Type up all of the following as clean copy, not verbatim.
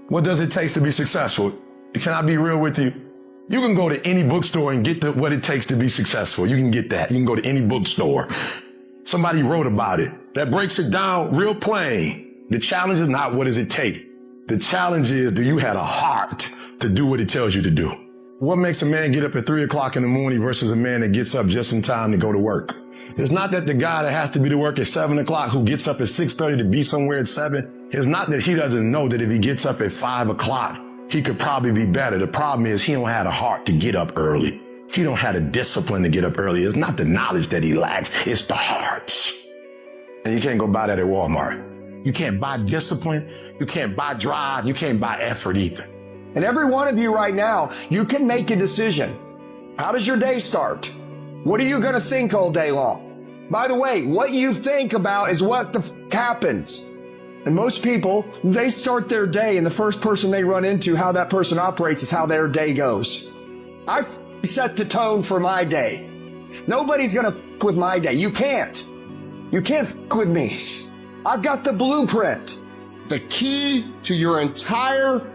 What does it take to be successful? Can I be real with you? You can go to any bookstore and get what it takes to be successful. You can get that. You can go to any bookstore. Somebody wrote about it. That breaks it down real plain. The challenge is not what does it take. The challenge is, do you have a heart to do what it tells you to do? What makes a man get up at 3 o'clock in the morning versus a man that gets up just in time to go to work? It's not that the guy that has to be to work at 7 o'clock who gets up at 6:30 to be somewhere at 7. It's not that he doesn't know that if he gets up at 5 o'clock, he could probably be better. The problem is he don't have the heart to get up early. He don't have the discipline to get up early. It's not the knowledge that he lacks. It's the heart. And you can't go buy that at Walmart. You can't buy discipline. You can't buy drive. You can't buy effort either. And every one of you right now, you can make a decision. How does your day start? What are you going to think all day long? By the way, what you think about is what happens. And most people, they start their day and the first person they run into, how that person operates is how their day goes. I've set the tone for my day. Nobody's going to with my day. You can't. You can't with me. I've got the blueprint. The key to your entire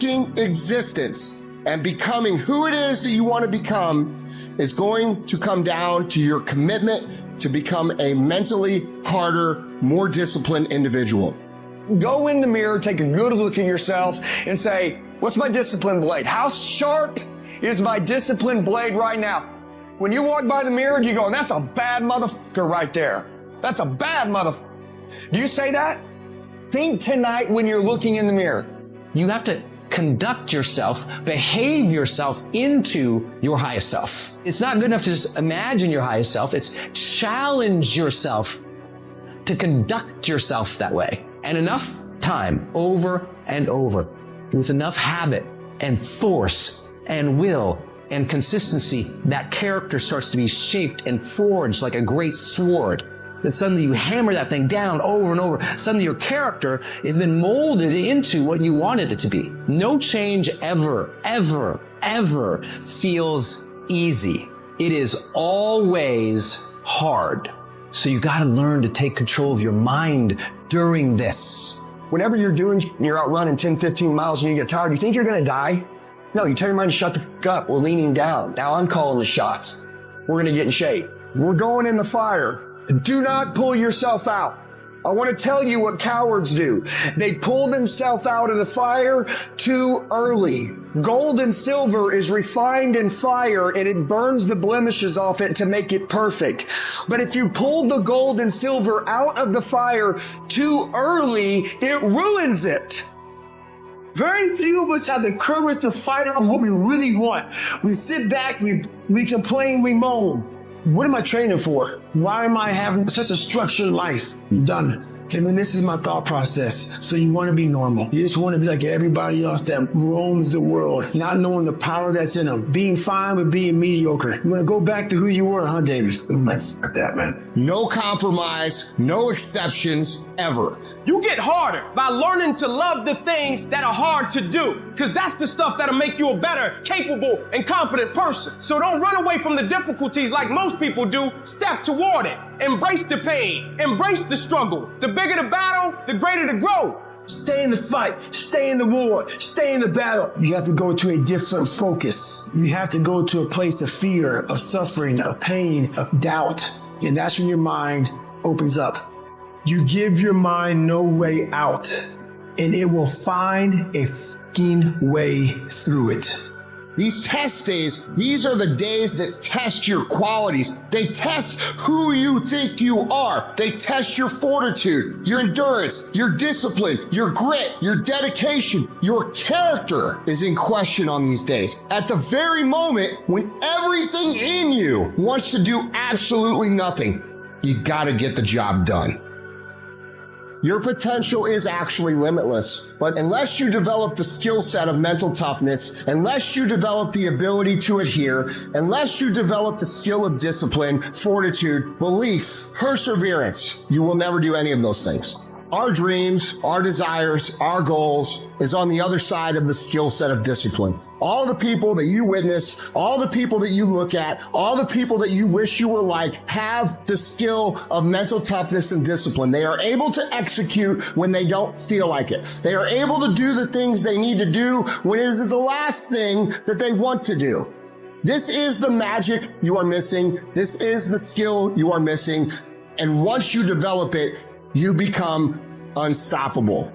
existence and becoming who it is that you want to become is going to come down to your commitment to become a mentally harder, more disciplined individual. Go in the mirror, take a good look at yourself and say, what's my discipline blade? How sharp is my discipline blade right now? When you walk by the mirror, you go, that's a bad motherfucker right there. That's a bad motherfucker. Do you say that? Think tonight when you're looking in the mirror. You have to conduct yourself, behave yourself into your highest self. It's not good enough to just imagine your highest self. It's challenge yourself to conduct yourself that way. And enough time over and over with enough habit and force and will and consistency, that character starts to be shaped and forged like a great sword. Then suddenly you hammer that thing down over and over. Suddenly your character has been molded into what you wanted it to be. No change ever, ever, ever feels easy. It is always hard. So you gotta learn to take control of your mind during this. Whenever you're out running 10, 15 miles and you get tired, you think you're gonna die? No, you tell your mind to shut the fuck up. We're leaning down. Now I'm calling the shots. We're gonna get in shape. We're going in the fire. Do not pull yourself out. I want to tell you what cowards do. They pull themselves out of the fire too early. Gold and silver is refined in fire and it burns the blemishes off it to make it perfect. But if you pull the gold and silver out of the fire too early, it ruins it. Very few of us have the courage to fight on what we really want. We sit back, we complain, we moan. What am I training for? Why am I having such a structured life? Done. Okay, man, this is my thought process. So you want to be normal. You just want to be like everybody else that roams the world, not knowing the power that's in them. Being fine with being mediocre. You want to go back to who you were, huh, David? Let's like that, man. No compromise, no exceptions, ever. You get harder by learning to love the things that are hard to do. Because that's the stuff that'll make you a better, capable, and confident person. So don't run away from the difficulties like most people do. Step toward it. Embrace the pain. Embrace the struggle. The bigger the battle, the greater the growth. Stay in the fight. Stay in the war. Stay in the battle. You have to go to a different focus. You have to go to a place of fear, of suffering, of pain, of doubt. And that's when your mind opens up. You give your mind no way out, and it will find a fucking way through it. These test days, these are the days that test your qualities. They test who you think you are. They test your fortitude, your endurance, your discipline, your grit, your dedication. Your character is in question on these days. At the very moment when everything in you wants to do absolutely nothing, you gotta get the job done. Your potential is actually limitless, but unless you develop the skill set of mental toughness, unless you develop the ability to adhere, unless you develop the skill of discipline, fortitude, belief, perseverance, you will never do any of those things. Our dreams, our desires, our goals is on the other side of the skill set of discipline. All the people that you witness, all the people that you look at, all the people that you wish you were like have the skill of mental toughness and discipline. They are able to execute when they don't feel like it. They are able to do the things they need to do when it is the last thing that they want to do. This is the magic you are missing. This is the skill you are missing. And once you develop it, you become unstoppable.